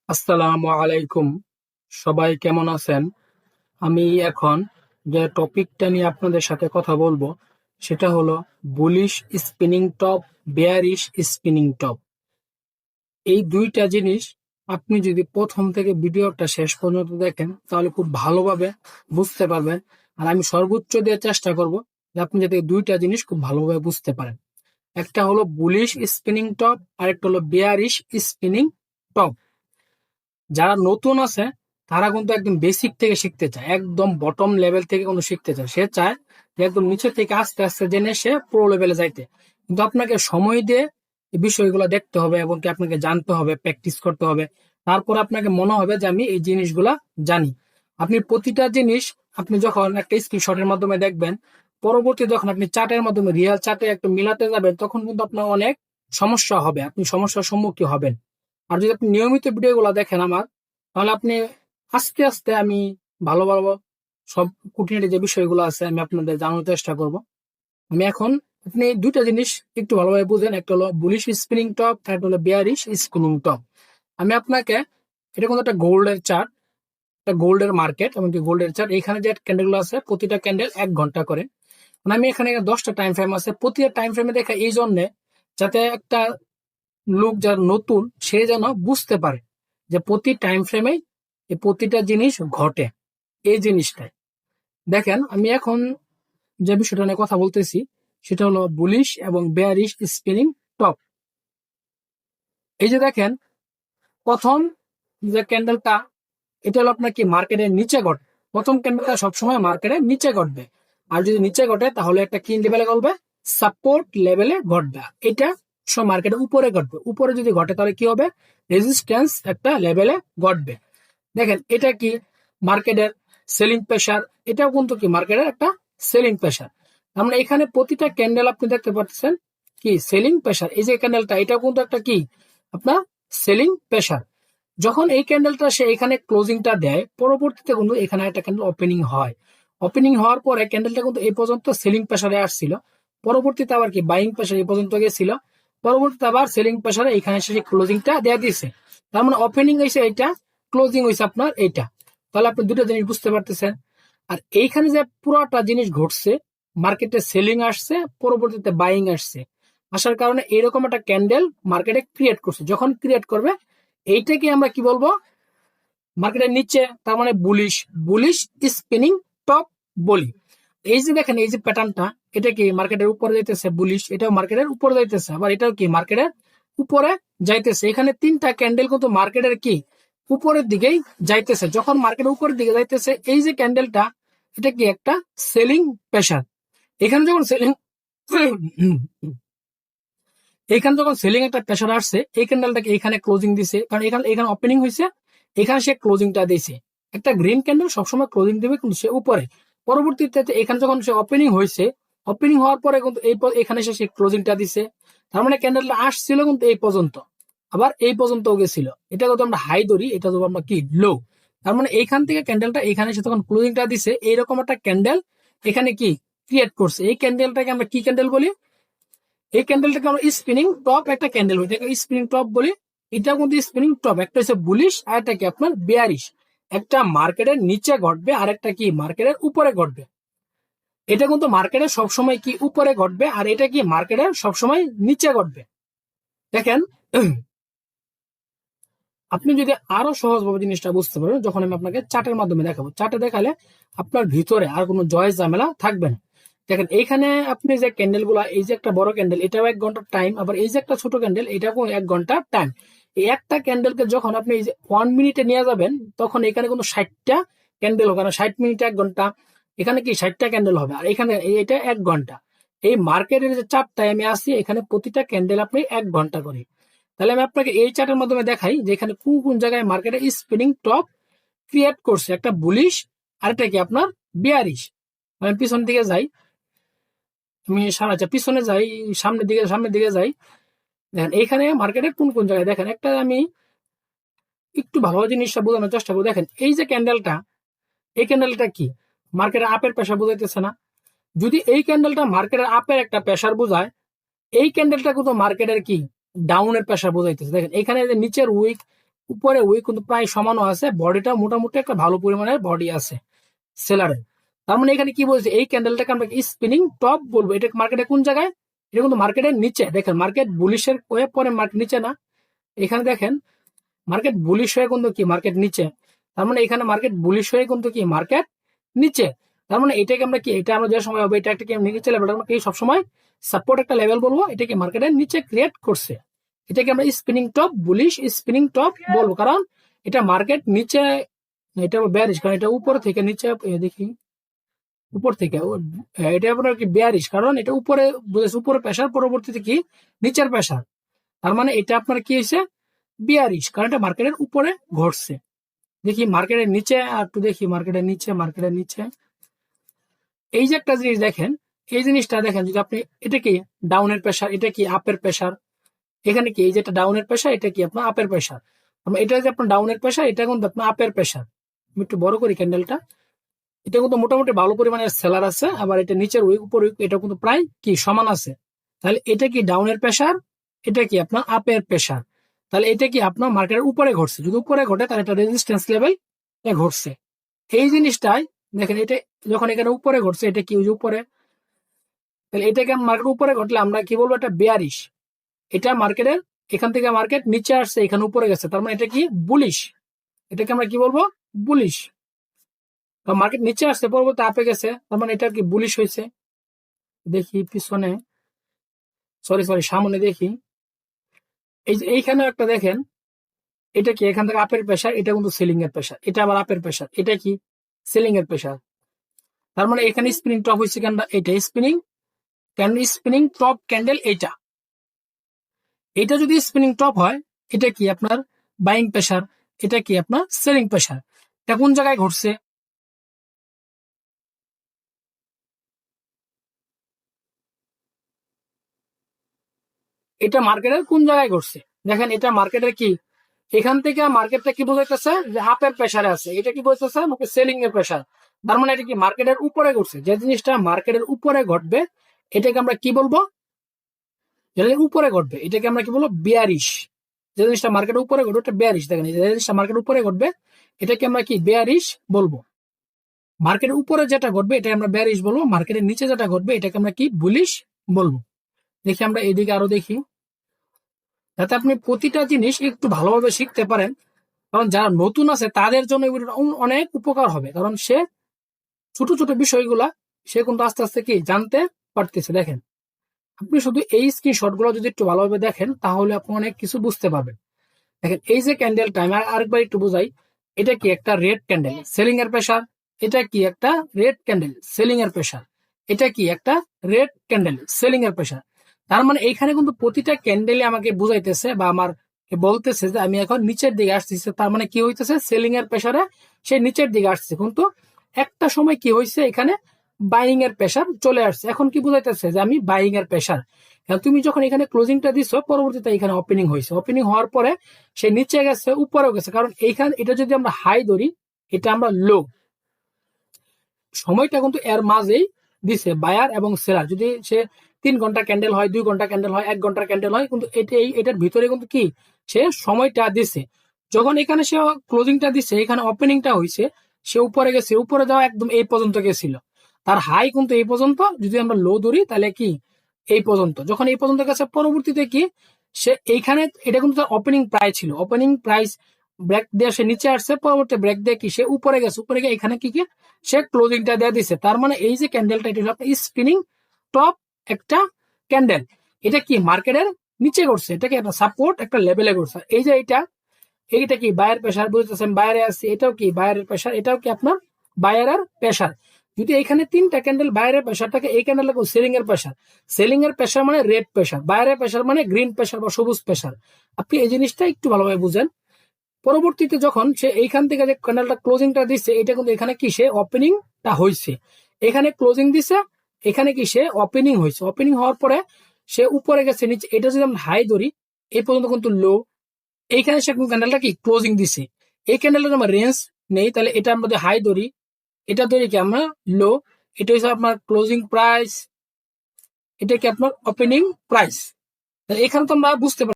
আসসালামু আলাইকুম। সবাই কেমন আছেন? আমি এখন যে টপিকটা নিয়ে আপনাদের সাথে কথা বলবো সেটা হলো bullish spinning top, bearish spinning top. এই দুইটা জিনিস আপনি যদি প্রথম থেকে ভিডিওটা শেষ পর্যন্ত দেখেন তাহলে খুব ভালোভাবে বুঝতে পারবেন। আর আমি সর্বোচ্চ দিয়ে চেষ্টা করব যে আপনি যাতে এই দুইটা জিনিস খুব ভালোভাবে বুঝতে পারেন। একটা হলো বুলিশ স্পিনিং টপ আর একটা হলো বেয়ারিশ স্পিনিং টপ। যারা নতুন আছে তারা কিন্তু একদম বেসিক থেকে শিখতে চায়, একদম বটম লেভেল থেকে কিন্তু শিখতে চায়। সে চায় যে একদম নিচে থেকে আস্তে আস্তে জেনে সে প্রো লেভেলে যাইতে। কিন্তু আপনাকে সময় দিয়ে এই বিষয়গুলো দেখতে হবে এবং কি আপনাকে জানতে হবে, প্র্যাকটিস করতে হবে। তারপর আপনাকে মনে হবে যে আমি এই জিনিসগুলা জানি। আপনি প্রতিটা জিনিস আপনি যখন একটা স্ক্রিনশটের মাধ্যমে দেখবেন, পরবর্তী যখন আপনি চার্টের মাধ্যমে রিয়েল চার্টে একটু মিলাতে যাবেন তখন কিন্তু আপনার অনেক সমস্যা হবে, আপনি সমস্যার সম্মুখীন হবেন। আর যদি আপনি নিয়মিত ভিডিওগুলো দেখেন আমার, তাহলে আপনি আস্তে আস্তে আমি ভালো ভালো সব খুঁটিনাটি যে বিষয়গুলো আছে আমি আপনাদের জানানোর চেষ্টা করব। আমি এখন আপনি দুইটা জিনিস একটু ভালোভাবে বুঝেন, একটা হলো বুলিশ স্পিনিং টপ, একটা হলো বেয়ারিশ স্পিনিং টপ। আমি আপনাকে, এটা কিন্তু একটা গোল্ডের চার্ট, একটা গোল্ডের মার্কেট, এমনকি গোল্ডের চার্ট। এখানে যে ক্যান্ডেল গুলো আছে প্রতিটা ক্যান্ডেল 1 ঘন্টা করে। মানে আমি এখানে 10টা টাইম ফ্রেম আছে, প্রতিটা টাইম ফ্রেমে দেখা এই জন্য যাতে একটা লোক যার নতুন সে যেন বুঝতে পারে যে প্রতি টাইম ফ্রেমে এই প্রতিটা জিনিস ঘটে। এই জিনিসটাই দেখেন, আমি এখন যে বিষয়টা নিয়ে কথা বলতেছি সেটা হলো বুলিশ এবং বেয়ারিশ স্পিনিং টপ। এই যে দেখেন, প্রথম যে ক্যান্ডেলটা, এটা হলো আপনার কি মার্কেটের নিচে ঘটে। প্রথম ক্যান্ডেলটা সবসময় মার্কেটের নিচে ঘটবে। আর যদি নিচে ঘটে তাহলে একটা কি লেভেলে ঘটবে? সাপোর্ট লেভেলে ঘটবে। এটা সব মার্কেটের উপরে ঘটবে। উপরে যদি ঘটে তাহলে কি হবে? রেজিস্ট্যান্স একটা লেভেলে ঘটবে। দেখেন এটা কি মার্কেটের সেলিং প্রেসার, এটাও কিন্তু কি মার্কেটের একটা সেলিং প্রেসার। আমরা এখানে প্রতিটা ক্যান্ডেল আপনি দেখতে পাচ্ছেন কি সেলিং প্রেসার। এই যে ক্যান্ডেলটা, এটাও কিন্তু একটা কি আপনার সেলিং প্রেসার। যখন এই ক্যান্ডেলটা সে এখানে ক্লোজিংটা দেয়, পরবর্তীতে কিন্তু এখানে একটা ক্যান্ডেল ওপেনিং হয়। ওপেনিং হওয়ার পরে ক্যান্ডেলটা কিন্তু এই পর্যন্ত সেলিং প্রেসারে আসছিল, পরবর্তীতে আবার কি বাইং প্রেসার এই পর্যন্ত গেছিল, পরবর্তীতে আবার সেলিং প্রেসারে এখানে এসে ক্লোজিংটা দেয়া দিয়েছে। তার মানে ওপেনিং হয়েছে এটা, ক্লোজিং হয়েছে আপনার এইটা। তাহলে আপনি দুটো জিনিস বুঝতে পারতেছেন। আর এইখানে যে পুরোটা জিনিস ঘটছে, মার্কেটে সেলিং আসছে, পরবর্তীতে বাইং আসছে। আসার কারণে এরকম একটা ক্যান্ডেল মার্কেটে ক্রিয়েট করছে। যখন ক্রিয়েট করবে এইটাকে আমরা কি বলবো? মার্কেটের নিচে, তার মানে বুলিশ, বুলিশ স্পিনিং টপ বলি। এই যে দেখেন এই যে প্যাটার্নটা, এটা কি মার্কেটের উপরে যাইতেছে বুলিশ, এটাও মার্কেটের উপরে যাইতেছে, আবার এটাও কি মার্কেটের উপরে যাইতেছে। এখানে তিনটা ক্যান্ডেল কিন্তু মার্কেটের কি উপরের দিকেই যাইতেছে। যখন মার্কেটের উপরের দিকে যাইতেছে, এই যে ক্যান্ডেলটা, এটা কি একটা সেলিং প্রেসার। এখানে যখন সেলিং এইখানে যখন সেলিং একটা প্রেসার আসছে, এই ক্যান্ডেলটাকে এখানে ক্লোজিং দিছে, কারণ এখানে এখানে ওপেনিং হয়েছে, এখানে সে ক্লোজিংটা দিয়েছে। একটা গ্রিন ক্যান্ডেল সবসময় ক্লোজিং দেবে কিন্তু সে উপরে। পরবর্তীতে এখানে যখন সে ওপেনিং হয়েছে, ওপেনিং হওয়ার পরে কিন্তু এখানে সে ক্লোজিংটা দিছে। তার মানে ক্যান্ডেলটা আসছিল কিন্তু এই পর্যন্ত, আবার এই পর্যন্ত গেছিল। এটা যদি আমরা হাই ধরি, এটা যদি আমরা কি লো। তার মানে এইখান থেকে ক্যান্ডেলটা এখানে সে তখন ক্লোজিংটা দিছে, এইরকম একটা ক্যান্ডেল এখানে কি ক্রিয়েট করছে। এই ক্যান্ডেলটাকে আমরা কি ক্যান্ডেল বলি? এই ক্যান্ডেলটাকে আমরা স্পিনিং টপ একটা ক্যান্ডেল বলি, এটাকে স্পিনিং টপ বলি। এটা কিন্তু স্পিনিং টপ, একটা হচ্ছে বুলিশ আর একটা কি আপনার বেয়ারিশ। একটা মার্কেটের নিচে ঘটবে আর একটা কি মার্কেটের উপরে ঘটবে। এটা কিন্তু মার্কেটের সবসময় কি উপরে ঘটবে, আর এটা কি মার্কেটের সবসময় নিচে ঘটবে। দেখেন, আপনি যদি আরো সহজভাবে জিনিসটা বুঝতে পারেন, যখন আমি আপনাকে চার্টের মাধ্যমে দেখাবো, চার্টে দেখালে আপনার ভিতরে আর কোনো জয় ঝামেলা থাকবে না। দেখেন এইখানে আপনি যে ক্যান্ডেল গুলা, এই যে একটা বড় ক্যান্ডেল, এটাও 1 ঘন্টার টাইম, আবার এই যে একটা ছোট ক্যান্ডেল, এটাও 1 ঘন্টার টাইম। এই একটা ক্যান্ডেলকে যখন আপনি এই যে 1 মিনিটে নিয়ে যাবেন, তখন এখানে কিন্তু 60টা ক্যান্ডেল হবে, 60 মিনিটে 1 ঘন্টা, এখানে কি 60টা ক্যান্ডেল হবে, আর এখানে এটা 1 ঘন্টা। এই মার্কেটের যে চার্টটায় আমি আসি, এখানে প্রতিটা ক্যান্ডেল আপনি 1 ঘন্টা করে। তাহলে আমি আপনাকে এই চার্টের মাধ্যমে দেখাই যে এখানে কোন কোন জায়গায় মার্কেটে স্পিনিং টপ ক্রিয়েট করছে, একটা বুলিশ আর একটা কি আপনার বিয়ারিশ। আমি পিছন দিকে যাই, আমি আচ্ছা পিছনে যাই, সামনের দিকে যাই। দেখেন এইখানে মার্কেটে কোন কোন জায়গায়, দেখেন একটা আমি একটু ভালো জিনিসটা বোঝানোর চেষ্টা করি। দেখেন এই যে ক্যান্ডেলটা, এই ক্যান্ডেলটা কি মার্কেটের আপের প্রেসার বোঝাইতেছে না? যদি এই ক্যান্ডেলটা মার্কেটের আপের একটা প্রেসার বোঝায়, এই ক্যান্ডেলটা কিন্তু মার্কেটের কি ডাউনের প্রেসার বোঝাইতেছে। দেখেন এখানে যে নিচের উইক, উপরে উইক কিন্তু প্রায় সমানও আছে, বডিটা মোটামুটি একটা ভালো পরিমাণের বডি আছে সেলারের। তার মানে এখানে কি বলছে, এই ক্যান্ডেলটাকে আমরা স্পিনিং টপ বলবো। এটা মার্কেটে কোন জায়গায়, এটা কিন্তু মার্কেটের নিচে। দেখেন মার্কেট বুলিশের হয়ে পরে মার্কেট নিচে না, এখানে দেখেন মার্কেট বুলিশ হয়ে কিন্তু কি মার্কেট নিচে। তার মানে এখানে মার্কেট বুলিশ হয়ে কিন্তু কি মার্কেট নিচে। তার মানে এটাকে আমরা কি, এটা আমরা যে সময় হবে এটা একটা কি নিচে লেভেল, আমরা কি সবসময় সাপোর্ট একটা লেভেল বলবো, এটাকে মার্কেটের নিচে ক্রিয়েট করছে। এটাকে আমরা spinning top, bullish spinning top বলবো, কারণ এটা মার্কেট নিচে, এটা বেয়ারিশ, কারণ এটা উপর থেকে নিচে দেখি উপর থেকে এটা আপনার কি বেয়ারিশ, কারণ এটা উপরে উপরে প্রেসার, পরবর্তীতে কি নিচের প্রেসার। তার মানে এটা আপনার কি হয়েছে বিয়ারিশ, কারণ এটা মার্কেটের উপরে ঘটছে। দেখি মার্কেটের নিচে আর একটু দেখি, মার্কেটের নিচে এই যে একটা জিনিস দেখেন, এই জিনিসটা দেখেন, যদি আপনি এটা কি ডাউনের প্রেসার, এটা কি আপের প্রেসার, এখানে কি এই যেটা ডাউনের প্রেসার, এটা কি আপনার আপের প্রেসার। এটা যে আপনার ডাউনের প্রেসার, এটা কিন্তু আপনার আপের প্রেসার। আমি একটু বড় করি ক্যান্ডেলটা, এটা কিন্তু মোটামুটি ভালো পরিমাণের সেলার আছে, আবার এটা নিচের উইক উপর উইক এটা কিন্তু প্রায় কি সমান আছে। তাহলে এটা কি ডাউনের প্রেসার, এটা কি আপনার আপের প্রেসার। তাহলে এটা কি আপনার মার্কেটের উপরে ঘটছে, যদি উপরে ঘটে তাহলে এটা রেজিস্ট্যান্স লেভেল ঘটছে। এই জিনিসটাই দেখেন, এটা যখন এখানে উপরে ঘটছে, এটা কি উপরে, তাহলে এটাকে মার্কেট উপরে ঘটলে আমরা কি বলবো, এটা বেয়ারিশ। এটা মার্কেটের এখান থেকে মার্কেট নিচে আসছে, এখানে উপরে গেছে, তার মানে এটা কি বুলিশ। এটাকে আমরা কি বলবো, বুলিশ। মার্কেট নিচে আসছে পরবর্তী আপে গেছে, তার মানে এটা কি বুলিশ হয়েছে। দেখি পিছনে, সরি সামনে দেখি, এই যে এইখানে একটা দেখেন, এটা কি এখান থেকে আপের প্রেসার, এটা কিন্তু সেলিং এর প্রেসার, এটা আবার আপের প্রেসার, এটা কি সেলিং এর প্রেসার। তার মানে এখানে স্পিনিং টপ হয়েছে কেন, এটা স্পিনিং টপ ক্যান্ডেল, এটা যদি স্পিনিং টপ হয়, এটা কি আপনার বাইং প্রেসার, এটা কি আপনার সেলিং প্রেসার। এটা কোন জায়গায় ঘটছে, এটা মার্কেটের কোন জায়গায় ঘটছে। দেখেন এটা মার্কেটের কি, এখান থেকে মার্কেটটা কি বোঝাইতেছে যে আপের প্রেসারে আছে, এটা কি বলতেছে আমাকে সেলিং এর প্রেসার। তার মানে এটা কি মার্কেটের উপরে ঘটছে, যে জিনিসটা মার্কেটের উপরে ঘটবে এটাকে আমরা কি বলবো, যেটা উপরে ঘটবে এটাকে আমরা কি বলবো বেয়ারিশ। যে জিনিসটা মার্কেটের উপরে ঘটবে ওটা বেয়ারিশ। দেখেন যে জিনিসটা মার্কেটের উপরে ঘটবে এটাকে আমরা কি বেয়ারিশ বলবো। মার্কেটের উপরে যেটা ঘটবে এটা আমরা বেয়ারিশ বলবো, মার্কেটের নিচে যেটা ঘটবে এটাকে আমরা কি বুলিশ বলবো। দেখি আমরা এদিকে আরো দেখি, যাতে আপনি প্রতিটা জিনিস একটু ভালোভাবে শিখতে পারেন, কারণ যারা নতুন আছে তাদের জন্য এগুলো অনেক উপকার হবে, কারণ সে ছোট ছোট বিষয়গুলা সে কিন্তু আস্তে আস্তে কি জানতে পারতেছে। দেখেন আপনি শুধু এই স্ক্রিনশট গুলো যদি একটু ভালোভাবে দেখেন তাহলে আপনি অনেক কিছু বুঝতে পারবেন। দেখেন এই যে ক্যান্ডেলটা আমি আরেকবার একটু বুঝাই, এটা কি একটা রেড ক্যান্ডেল সেলিং এর প্রেসার, এটা কি একটা রেড ক্যান্ডেল সেলিং এর প্রেসার, এটা কি একটা রেড ক্যান্ডেল সেলিং এর প্রেসার। তার মানে এইখানে কিন্তু প্রতিটা ক্যান্ডেলে আমাকে বুঝাইতেছে বা আমার বলতেছে যে আমি এখন নিচের দিকে আসতেছি, তার মানে কি হইতেছে সেলিং এর প্রেসারে সে নিচের দিকে আসছে, কিন্তু একটা সময় কি হয়েছে এখানে বাইং এর প্রেসার চলে আসছে। এখন কি বুঝাইতেছে যে আমি বাইং এর প্রেসার, তুমি যখন এখানে ক্লোজিংটা দিছো পরবর্তীতে এখানে ওপেনিং হয়েছে, ওপেনিং হওয়ার পরে সে নিচে গেছে উপরেও গেছে, কারণ এইখানে এটা যদি আমরা হাই ধরি এটা আমরা লো, সময়টা কিন্তু এর মাঝেই দিছে বায়ার এবং সেলার। যদি সে 3 ঘন্টা ক্যান্ডেল হয়, 2 ঘন্টা ক্যান্ডেল হয়, 1 ঘন্টার ক্যান্ডেল হয়, কিন্তু এটার ভিতরে কিন্তু কি সে সময়টা দিছে। যখন এখানে সে ক্লোজিংটা দিছে, এখানে ওপেনিংটা হয়েছে, সে উপরে গেছে, উপরে যাওয়া একদম এই পর্যন্ত গেছিল, তার হাই কিন্তু এই পর্যন্ত। যদি আমরা লো ধরি তাহলে কি এই পর্যন্ত, যখন এই পর্যন্ত গেছে পরবর্তীতে কি সে এইখানে, এটা কিন্তু তার ওপেনিং প্রাইস ছিল, ওপেনিং প্রাইস ব্রেক দিয়ে সে নিচে আসছে, পরবর্তী ব্রেক দিয়ে কি সে উপরে গেছে, উপরে গিয়ে এখানে কি সে ক্লোজিংটা দিয়ে দিছে। তার মানে এই যে ক্যান্ডেলটা এটা হলো স্পিনিং টপ একটা ক্যান্ডেল, এটা কি মার্কেটের নিচে করছে, এটাকে একটা সাপোর্ট একটা লেভেলে করছে। এই যে এইটা কি বায়ার প্রেসার, বুঝতেছেন বাইরে আসছে, এটাও কি বায়ারের প্রেসার, এটাও কি আপনার বায়ারের প্রেসার। যদি এখানে 3টা ক্যান্ডেল বাইরের প্রেসার থাকে, এই ক্যান্ডেল সেলিং এর প্রেসার, সেলিং এর প্রেসার মানে রেড প্রেসার, বাইরের প্রেসার মানে গ্রিন প্রেসার বা সবুজ প্রেসার। আপনি এই জিনিসটা একটু ভালোভাবে বুঝেন। পরবর্তীতে যখন সে এইখান থেকে যে ক্যান্ডেলটা ক্লোজিংটা দিচ্ছে, এটা কিন্তু এখানে কি সে ওপেনিংটা হয়েছে, এখানে ক্লোজিং দিছে, এখানে কি সে ওপেনিং হয়েছে, ওপেনিং হওয়ার পরে সে উপরে গেছে নিচে, এটা যদি আমরা হাই ধরি এই পর্যন্ত কিন্তু লো, এইখানে সে ক্যান্ডেলটা কি ক্লোজিং দিছে, এই ক্যান্ডেলটা আমরা রেঞ্জ নেই, তাহলে এটা আমরা যদি হাই ধরি, এটা ধরি কি আমরা লো, এটা হচ্ছে আপনার ক্লোজিং প্রাইস, এটা কি আপনার ওপেনিং প্রাইস। এখানে তো আমরা বুঝতে পারি